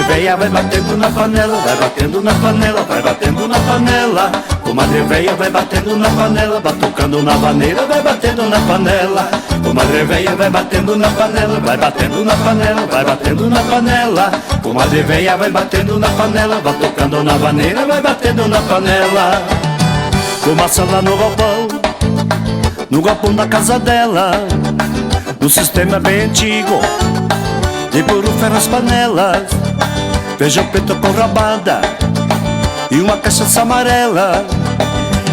veia vai batendo na panela, vai batendo na panela, vai batendo na panela. Comadre veia vai batendo na panela, batucando na vaneira, vai batendo na panela. Comadre veia vai batendo na panela, vai batendo na panela, vai batendo na panela. Comadre veia vai batendo na panela, batucando na vaneira, vai batendo na panela. Fumaça lá no galpão da casa dela, no sistema bem antigo, de puro ferro as panelas, feijão preto com rabada e uma cachaça amarela.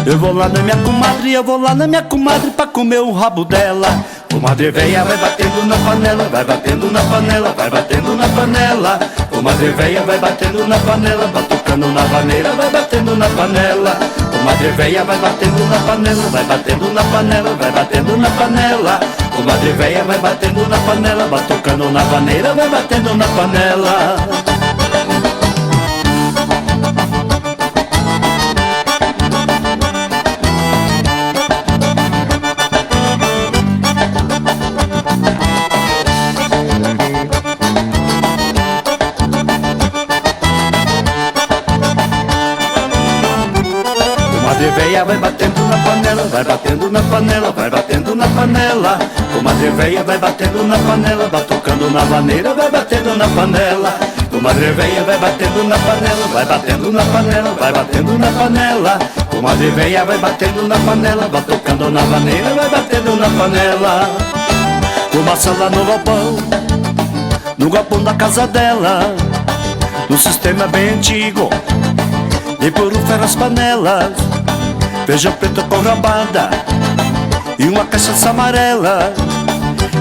Eu vou lá na minha comadre, eu vou lá na minha comadre pra comer o rabo dela. Comadre veia vai batendo na panela, vai batendo na panela, vai batendo na panela. Comadre veia vai batendo na panela, batucando na vaneira, vai batendo na panela. Comadre veia vai batendo na panela, vai batendo na panela, vai batendo na panela. Comadre veia vai batendo na panela, batucando na vaneira, vai batendo na panela. Comadre veia vai batendo na panela, vai batendo na panela, vai batendo na panela. Comadre veia vai batendo na panela, batucando na vaneira, vai batendo na panela. Comadre veia vai batendo na panela, vai batendo na panela, vai batendo na panela. Comadre veia vai batendo na panela, batucando na vaneira, vai batendo na panela. Fumaça lá no galpão da casa dela, no sistema bem antigo, de puro ferro as panelas, feijão preto com rabada e uma cachaça amarela.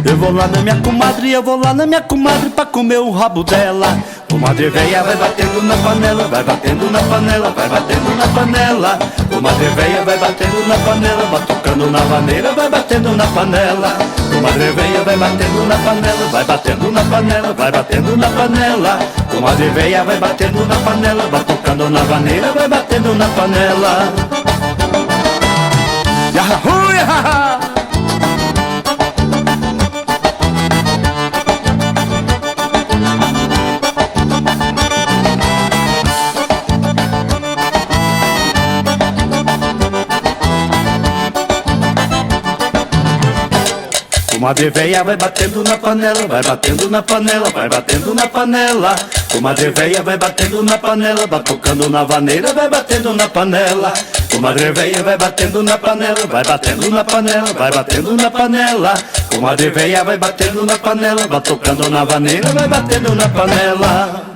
Eu vou lá na minha comadre, eu vou lá na minha comadre pra comer o rabo dela. Comadre veia vai batendo na panela, vai batendo na panela, vai batendo na panela. Comadre veia vai batendo na panela, batucando na vaneira, vai batendo na panela. Comadre veia vai batendo na panela, vai batendo na panela, vai batendo na panela. Comadre veia vai batendo na panela, batucando na vaneira, vai batendo na panela. Yahoo, yahá! Comadre veia vai batendo na panela, vai batendo na panela, vai batendo na panela. Comadre veia vai batendo na panela, batucando na vaneira, vai batendo na panela. Comadre veia vai batendo na panela, vai batendo na panela, vai batendo na panela. Comadre veia vai batendo na panela, batucando na vaneira, vai batendo na panela.